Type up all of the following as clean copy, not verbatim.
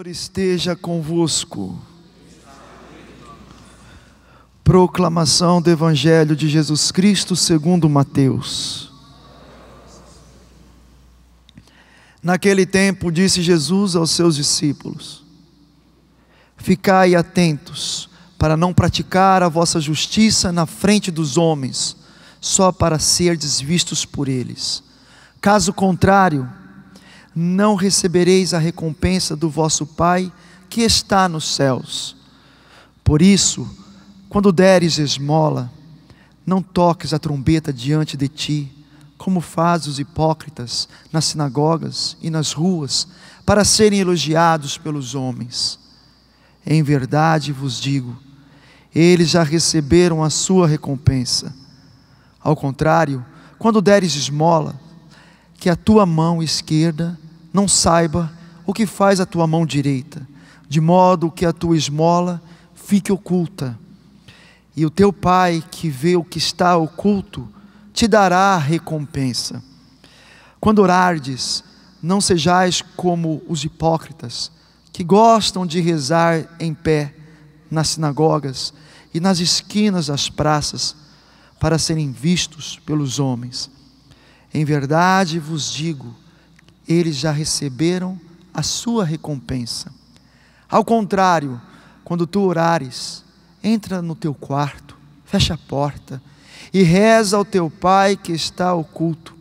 Senhor esteja convosco. Proclamação do Evangelho de Jesus Cristo segundo Mateus. Naquele tempo disse Jesus aos seus discípulos: ficai atentos para não praticar a vossa justiça na frente dos homens, só para serdes vistos por eles. Caso contrário, não recebereis a recompensa do vosso Pai que está nos céus. Por isso, quando deres esmola, não toques a trombeta diante de ti, como fazem os hipócritas nas sinagogas e nas ruas, para serem elogiados pelos homens. Em verdade vos digo, eles já receberam a sua recompensa. Ao contrário, quando deres esmola, que a tua mão esquerda não saiba o que faz a tua mão direita, de modo que a tua esmola fique oculta. E o teu Pai, que vê o que está oculto, te dará a recompensa. Quando orardes, não sejais como os hipócritas, que gostam de rezar em pé nas sinagogas e nas esquinas das praças, para serem vistos pelos homens. Em verdade vos digo, eles já receberam a sua recompensa. Ao contrário, quando tu orares, entra no teu quarto, fecha a porta e reza ao teu Pai que está oculto.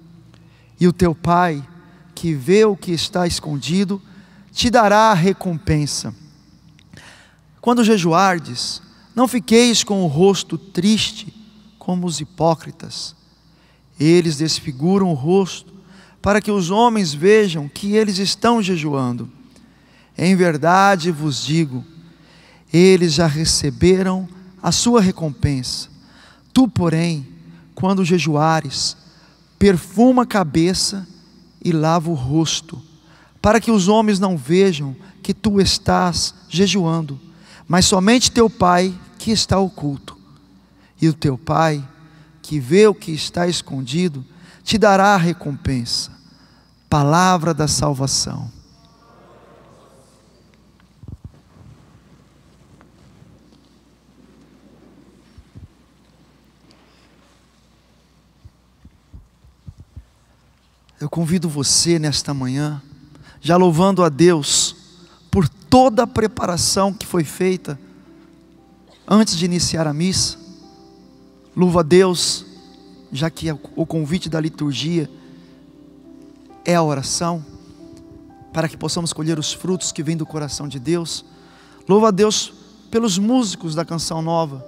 E o teu Pai, que vê o que está escondido, te dará a recompensa. Quando jejuardes, não fiqueis com o rosto triste como os hipócritas. Eles desfiguram o rosto para que os homens vejam que eles estão jejuando. Em verdade vos digo, eles já receberam a sua recompensa. Tu, porém, quando jejuares, perfuma a cabeça e lava o rosto, para que os homens não vejam que tu estás jejuando, mas somente teu Pai que está oculto. E o teu Pai, que vê o que está escondido, te dará a recompensa. Palavra da salvação. Eu convido você nesta manhã, já louvando a Deus por toda a preparação que foi feita antes de iniciar a missa. Louvo a Deus, já que o convite da liturgia é a oração, para que possamos colher os frutos que vêm do coração de Deus. Louvo a Deus pelos músicos da Canção Nova,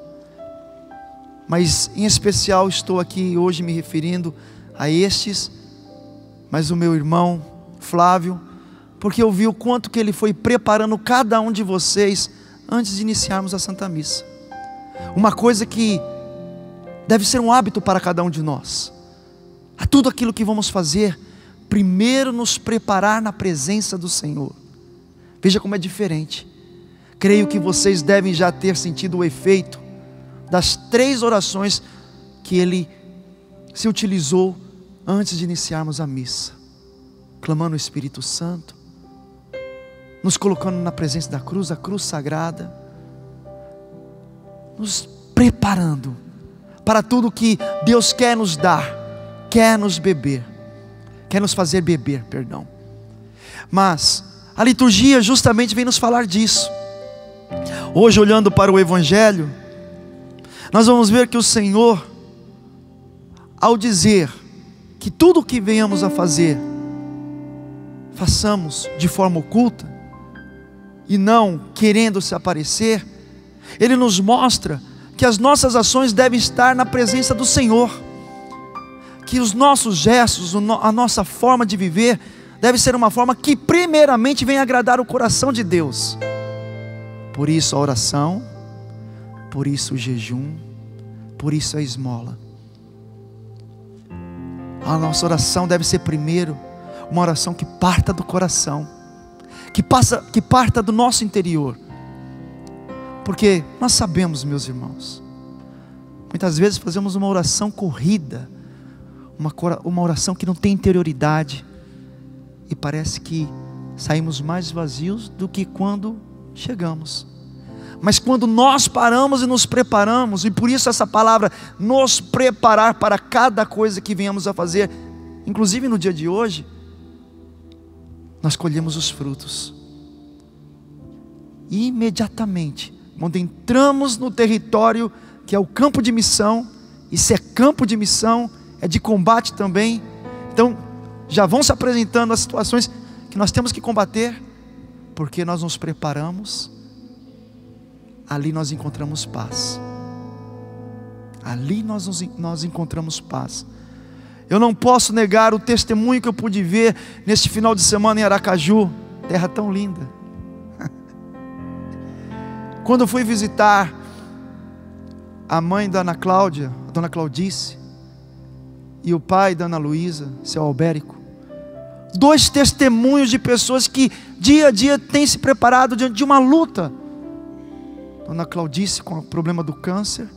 mas em especial estou aqui hoje me referindo a estes, mas o meu irmão Flávio, porque eu vi o quanto que ele foi preparando cada um de vocês antes de iniciarmos a Santa Missa. Uma coisa que deve ser um hábito para cada um de nós. A tudo aquilo que vamos fazer, primeiro nos preparar na presença do Senhor. Veja como é diferente. Creio que vocês devem já ter sentido o efeito das 3 orações que ele se utilizou antes de iniciarmos a missa, clamando o Espírito Santo, nos colocando na presença da cruz, a cruz sagrada, nos preparando para tudo que Deus quer nos dar, quer nos fazer beber, perdão. Mas a liturgia justamente vem nos falar disso. Hoje, olhando para o Evangelho, nós vamos ver que o Senhor, ao dizer que tudo o que venhamos a fazer, façamos de forma oculta, e não querendo se aparecer, Ele nos mostra que as nossas ações devem estar na presença do Senhor, que os nossos gestos, a nossa forma de viver, deve ser uma forma que primeiramente venha agradar o coração de Deus. Por isso a oração, por isso o jejum, por isso a esmola. A nossa oração deve ser primeiro uma oração que parta do coração, que parta do nosso interior. Porque nós sabemos, meus irmãos, muitas vezes fazemos uma oração corrida, uma oração que não tem interioridade, e parece que saímos mais vazios do que quando chegamos. Mas quando nós paramos e nos preparamos, e por isso essa palavra, nos preparar para cada coisa que venhamos a fazer, inclusive no dia de hoje, nós colhemos os frutos. E imediatamente, quando entramos no território que é o campo de missão, e se é campo de missão, é de combate também, então já vão se apresentando as situações que nós temos que combater, porque nós nos preparamos. Ali nós encontramos paz. Ali nós encontramos paz. Eu não posso negar o testemunho que eu pude ver neste final de semana em Aracaju, terra tão linda. Quando eu fui visitar a mãe da Ana Cláudia, a dona Claudice, e o pai da Ana Luísa, seu Albérico, dois testemunhos de pessoas que dia a dia têm se preparado diante de uma luta. Dona Claudice com o problema do câncer,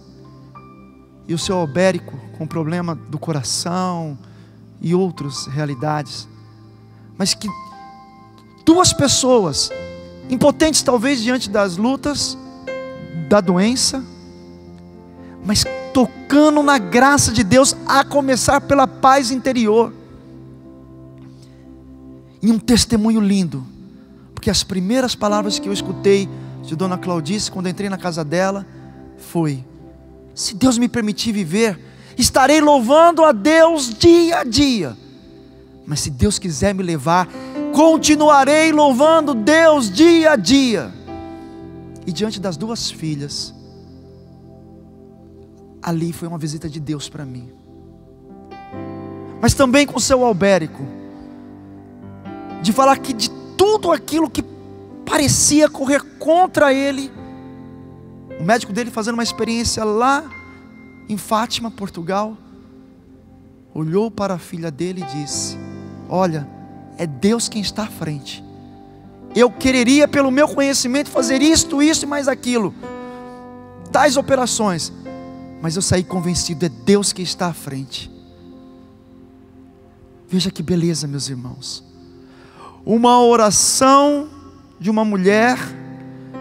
e o seu Albérico com o problema do coração e outras realidades. Mas que duas pessoas, impotentes talvez diante das lutas, da doença, mas tocando na graça de Deus, a começar pela paz interior. E um testemunho lindo, porque as primeiras palavras que eu escutei de Dona Claudice, quando entrei na casa dela, foi: se Deus me permitir viver, estarei louvando a Deus dia a dia, mas se Deus quiser me levar, continuarei louvando Deus dia a dia. E diante das duas filhas, ali foi uma visita de Deus para mim. Mas também com o seu Albérico, de falar que de tudo aquilo que parecia correr contra ele, o médico dele fazendo uma experiência lá em Fátima, Portugal, olhou para a filha dele e disse: olha, é Deus quem está à frente. Eu quereria pelo meu conhecimento fazer isto e mais aquilo, tais operações, mas eu saí convencido, é Deus que está à frente. Veja que beleza, meus irmãos. Uma oração de uma mulher,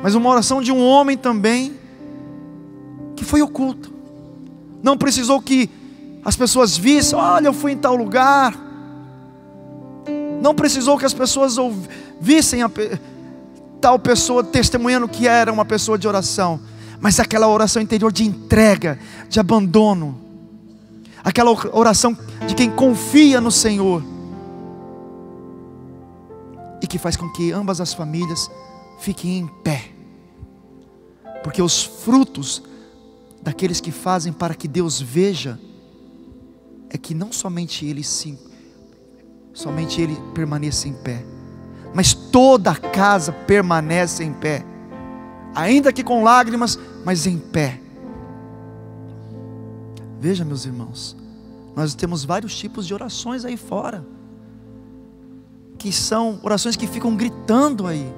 mas uma oração de um homem também, que foi oculto. Não precisou que as pessoas vissem: olha, eu fui em tal lugar. Não precisou que as pessoas vissem tal pessoa testemunhando que era uma pessoa de oração, mas aquela oração interior de entrega, de abandono, aquela oração de quem confia no Senhor, e que faz com que ambas as famílias fiquem em pé, porque os frutos daqueles que fazem para que Deus veja, é que não somente ele permaneça em pé, mas toda a casa permanece em pé, ainda que com lágrimas, mas em pé. Veja, meus irmãos, nós temos vários tipos de orações aí fora, que são orações que ficam gritando aí,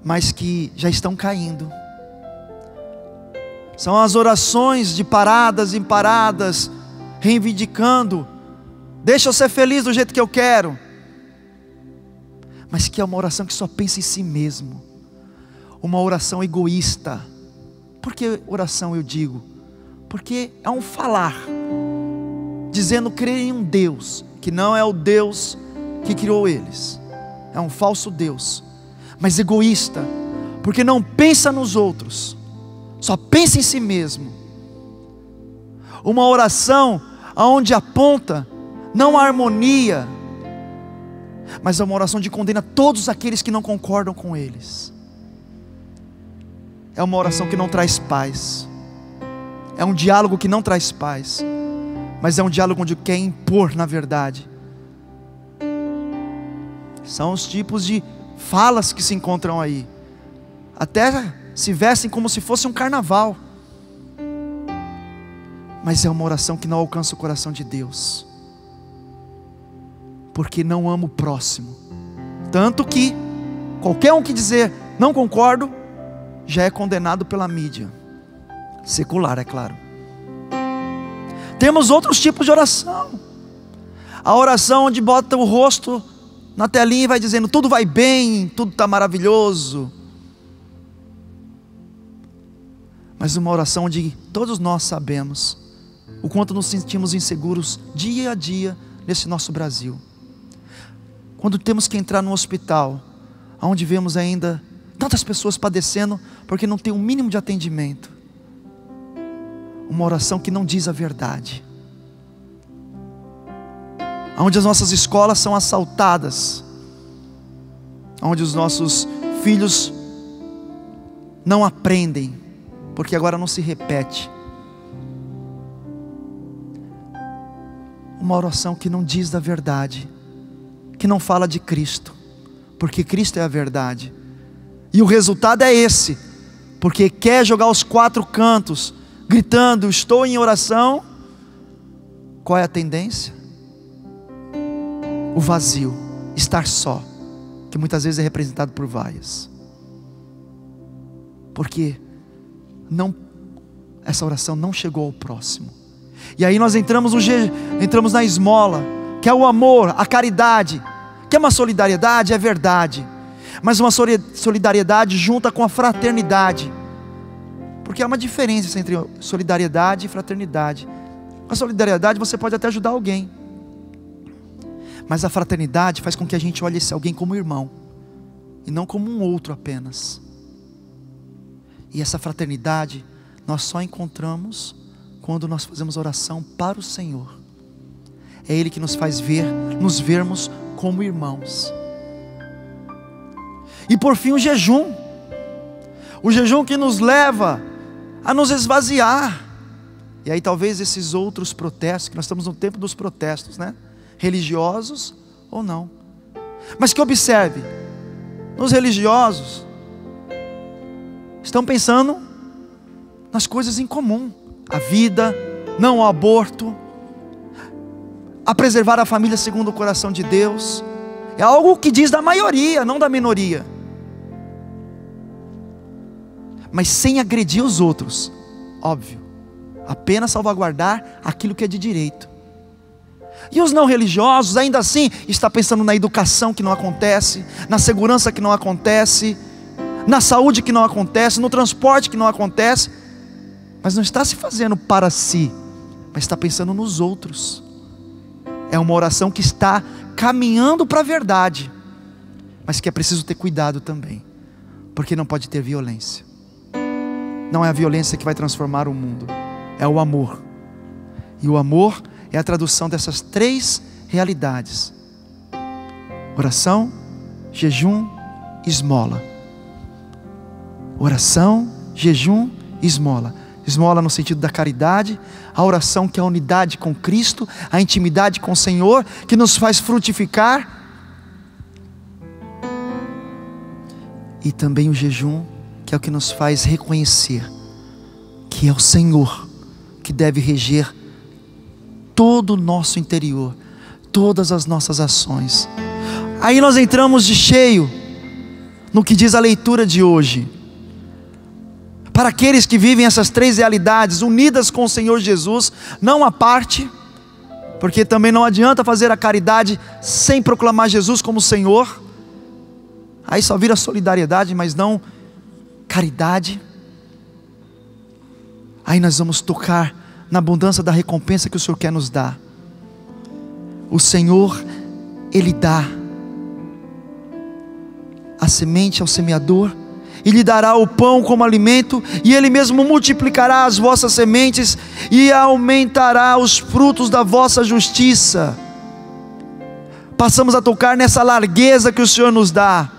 mas que já estão caindo. São as orações de paradas em paradas, reivindicando: deixa eu ser feliz do jeito que eu quero. Mas que é uma oração que só pensa em si mesmo, uma oração egoísta. Por que oração eu digo? Porque é um falar, dizendo crer em um Deus, que não é o Deus que criou eles, é um falso Deus, mas egoísta, porque não pensa nos outros, só pensa em si mesmo. Uma oração onde aponta não a harmonia, mas é uma oração de condena todos aqueles que não concordam com eles. É uma oração que não traz paz, é um diálogo que não traz paz, mas é um diálogo onde quer impor, na verdade. São os tipos de falas que se encontram aí, até se vestem como se fosse um carnaval, mas é uma oração que não alcança o coração de Deus, porque não ama o próximo. Tanto que qualquer um que dizer não concordo, já é condenado pela mídia secular, é claro. Temos outros tipos de oração. A oração onde bota o rosto na telinha e vai dizendo: tudo vai bem, tudo está maravilhoso. Mas uma oração onde todos nós sabemos o quanto nos sentimos inseguros dia a dia nesse nosso Brasil. Quando temos que entrar no hospital, onde vemos ainda tantas pessoas padecendo porque não tem um mínimo de atendimento. Uma oração que não diz a verdade. Onde as nossas escolas são assaltadas, onde os nossos filhos não aprendem, porque agora não se repete. Uma oração que não diz da verdade, que não fala de Cristo, porque Cristo é a verdade. E o resultado é esse, porque quer jogar os quatro cantos, gritando: estou em oração. Qual é a tendência? O vazio, estar só, que muitas vezes é representado por vaias. Porque essa oração não chegou ao próximo. E aí nós entramos na esmola, que é o amor, a caridade, que é uma solidariedade, é verdade, mas uma solidariedade junta com a fraternidade, porque há uma diferença entre solidariedade e fraternidade. A solidariedade você pode até ajudar alguém, mas a fraternidade faz com que a gente olhe esse alguém como irmão, e não como um outro apenas. E essa fraternidade nós só encontramos quando nós fazemos oração para o Senhor. É Ele que nos faz nos vermos como irmãos. E por fim o jejum que nos leva a nos esvaziar. E aí talvez esses outros protestos, que nós estamos no tempo dos protestos, né? Religiosos ou não. Mas que observe, os religiosos estão pensando nas coisas em comum: a vida, não o aborto, a preservar a família segundo o coração de Deus. É algo que diz da maioria, não da minoria. Mas sem agredir os outros, óbvio, apenas salvaguardar aquilo que é de direito. E os não religiosos ainda assim está pensando na educação que não acontece, na segurança que não acontece, na saúde que não acontece, no transporte que não acontece, mas não está se fazendo para si, mas está pensando nos outros. É uma oração que está caminhando para a verdade, mas que é preciso ter cuidado também, porque não pode ter violência. Não é a violência que vai transformar o mundo, é o amor. E o amor é a tradução dessas três realidades: oração, jejum, esmola. Oração, jejum, esmola. Esmola no sentido da caridade, a oração que é a unidade com Cristo, a intimidade com o Senhor, que nos faz frutificar. E também o jejum, que é o que nos faz reconhecer que é o Senhor que deve reger todo o nosso interior, todas as nossas ações. Aí nós entramos de cheio no que diz a leitura de hoje. Para aqueles que vivem essas três realidades unidas com o Senhor Jesus, não à parte, porque também não adianta fazer a caridade sem proclamar Jesus como Senhor. Aí só vira solidariedade, mas não caridade. Aí nós vamos tocar na abundância da recompensa que o Senhor quer nos dar. O Senhor, Ele dá a semente ao semeador, e lhe dará o pão como alimento, e Ele mesmo multiplicará as vossas sementes, e aumentará os frutos da vossa justiça. Passamos a tocar nessa largueza que o Senhor nos dá.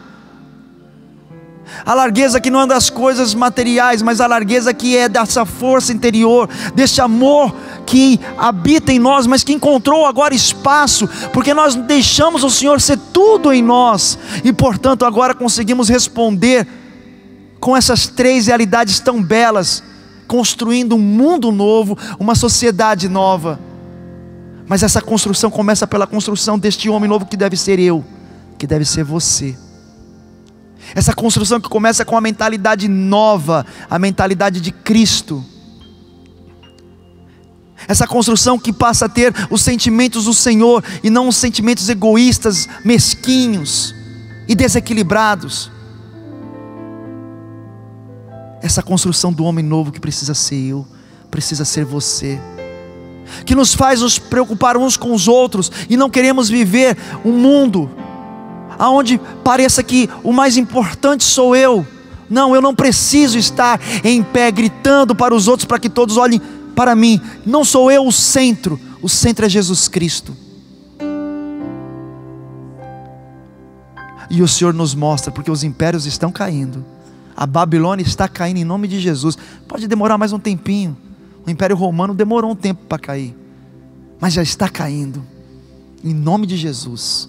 A largueza que não é das coisas materiais, mas a largueza que é dessa força interior, desse amor que habita em nós, mas que encontrou agora espaço, porque nós deixamos o Senhor ser tudo em nós, e portanto agora conseguimos responder com essas três realidades tão belas, construindo um mundo novo, uma sociedade nova. Mas essa construção começa pela construção deste homem novo que deve ser eu, que deve ser você. Essa construção que começa com a mentalidade nova, a mentalidade de Cristo. Essa construção que passa a ter os sentimentos do Senhor e não os sentimentos egoístas, mesquinhos e desequilibrados. Essa construção do homem novo que precisa ser eu, precisa ser você, que nos faz nos preocupar uns com os outros e não queremos viver um mundo aonde pareça que o mais importante sou eu. Não, eu não preciso estar em pé gritando para os outros para que todos olhem para mim. Não sou eu o centro é Jesus Cristo. E o Senhor nos mostra, porque os impérios estão caindo, a Babilônia está caindo em nome de Jesus. Pode demorar mais um tempinho, o Império Romano demorou um tempo para cair, mas já está caindo, em nome de Jesus.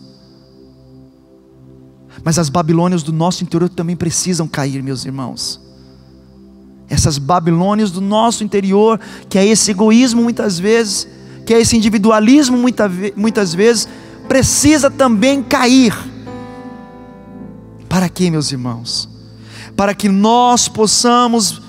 Mas as Babilônias do nosso interior também precisam cair, meus irmãos. Essas Babilônias do nosso interior, que é esse egoísmo muitas vezes, que é esse individualismo muitas vezes, precisa também cair. Para quê, meus irmãos? Para que nós possamos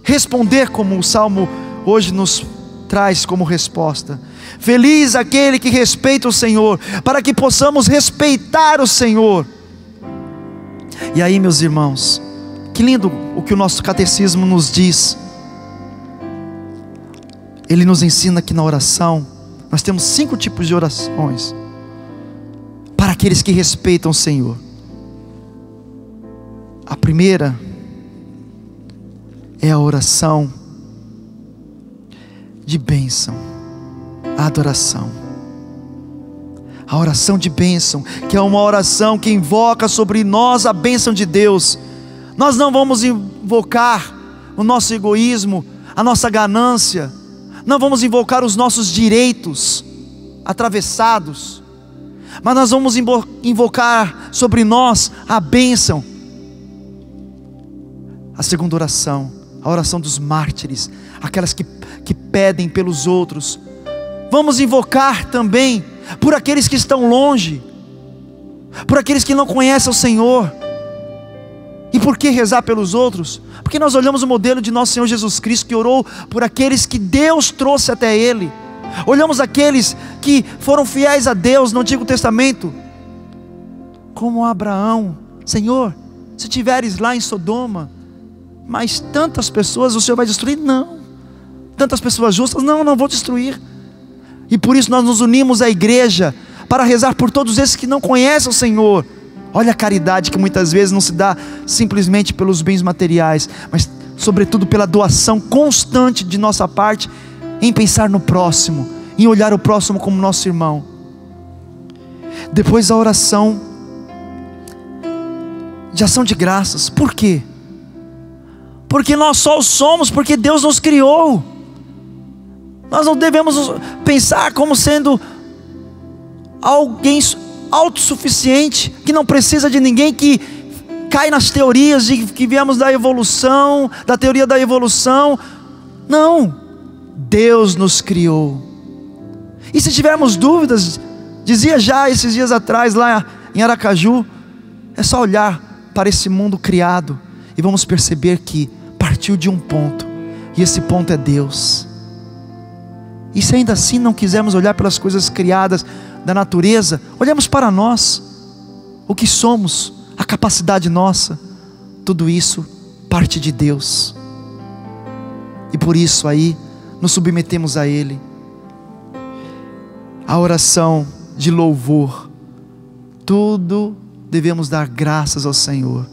responder como o Salmo hoje nos traz como resposta. Feliz aquele que respeita o Senhor, para que possamos respeitar o Senhor. E aí, meus irmãos, que lindo o que o nosso catecismo nos diz. Ele nos ensina que na oração nós temos 5 tipos de orações para aqueles que respeitam o Senhor. A primeira é a oração de bênção, a adoração. A oração de bênção, que é uma oração que invoca sobre nós a bênção de Deus. Nós não vamos invocar o nosso egoísmo, a nossa ganância, não vamos invocar os nossos direitos atravessados, mas nós vamos invocar sobre nós a bênção. A segunda oração, a oração dos mártires, aquelas que pedem pelos outros. Vamos invocar também por aqueles que estão longe, por aqueles que não conhecem o Senhor. E por que rezar pelos outros? Porque nós olhamos o modelo de nosso Senhor Jesus Cristo, que orou por aqueles que Deus trouxe até Ele. Olhamos aqueles que foram fiéis a Deus no Antigo Testamento, como Abraão. Senhor, se tiveres lá em Sodoma mas tantas pessoas, o Senhor vai destruir? Não. Tantas pessoas justas? Não vou destruir. E por isso nós nos unimos à igreja, para rezar por todos esses que não conhecem o Senhor. Olha a caridade que muitas vezes não se dá simplesmente pelos bens materiais, mas sobretudo pela doação constante de nossa parte, em pensar no próximo, em olhar o próximo como nosso irmão. Depois a oração de ação de graças. Por quê? Porque nós só o somos porque Deus nos criou. Nós não devemos pensar como sendo alguém autossuficiente, que não precisa de ninguém, que cai nas teorias de que viemos da evolução, da teoria da evolução. Não, Deus nos criou. E se tivermos dúvidas, dizia já esses dias atrás lá em Aracaju, é só olhar para esse mundo criado e vamos perceber que partiu de um ponto, e esse ponto é Deus. E se ainda assim não quisermos olhar pelas coisas criadas da natureza, olhamos para nós, o que somos, a capacidade nossa, tudo isso parte de Deus. E por isso aí nos submetemos a Ele. A oração de louvor, tudo devemos dar graças ao Senhor.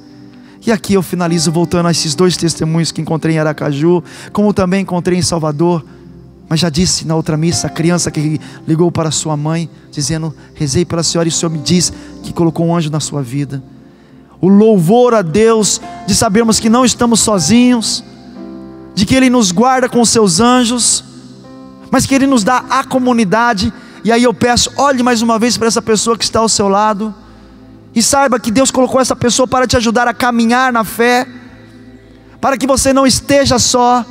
E aqui eu finalizo voltando a esses 2 testemunhos que encontrei em Aracaju, como também encontrei em Salvador. Mas já disse na outra missa, a criança que ligou para sua mãe, dizendo: rezei pela senhora e o Senhor me diz que colocou um anjo na sua vida. O louvor a Deus, de sabermos que não estamos sozinhos, de que Ele nos guarda com os seus anjos, mas que Ele nos dá a comunidade. E aí eu peço, olhe mais uma vez para essa pessoa que está ao seu lado, e saiba que Deus colocou essa pessoa para te ajudar a caminhar na fé, para que você não esteja só,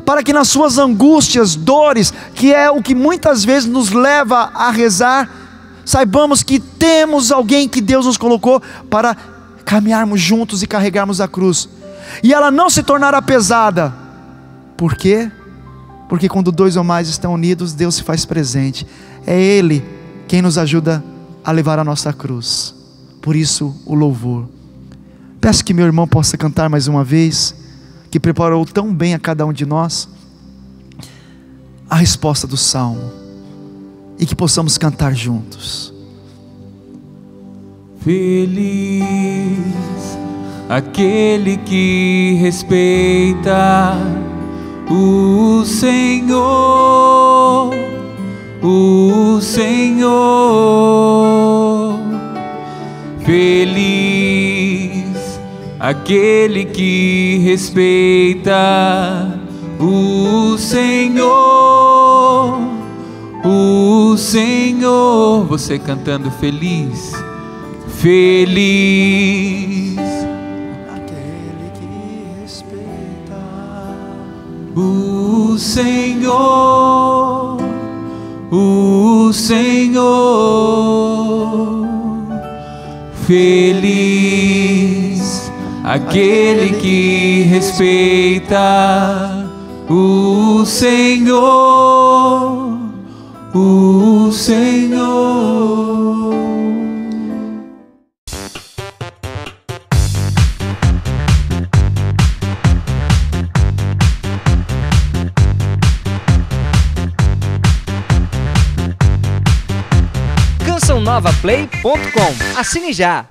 para que nas suas angústias, dores, que é o que muitas vezes nos leva a rezar, saibamos que temos alguém que Deus nos colocou para caminharmos juntos e carregarmos a cruz, e ela não se tornará pesada. Por quê? porque quando dois ou mais estão unidos, Deus se faz presente. É Ele quem nos ajuda a levar a nossa cruz. Por isso o louvor. Peço que meu irmão possa cantar mais uma vez, que preparou tão bem a cada um de nós a resposta do salmo, e que possamos cantar juntos. Feliz aquele que respeita o Senhor, o Senhor. Feliz aquele que respeita o Senhor, o Senhor. Você cantando feliz. Feliz Aquele que respeita o Senhor, o Senhor. Feliz aquele que respeita o Senhor, o Senhor. CançãoNovaPlay.com. Assine já!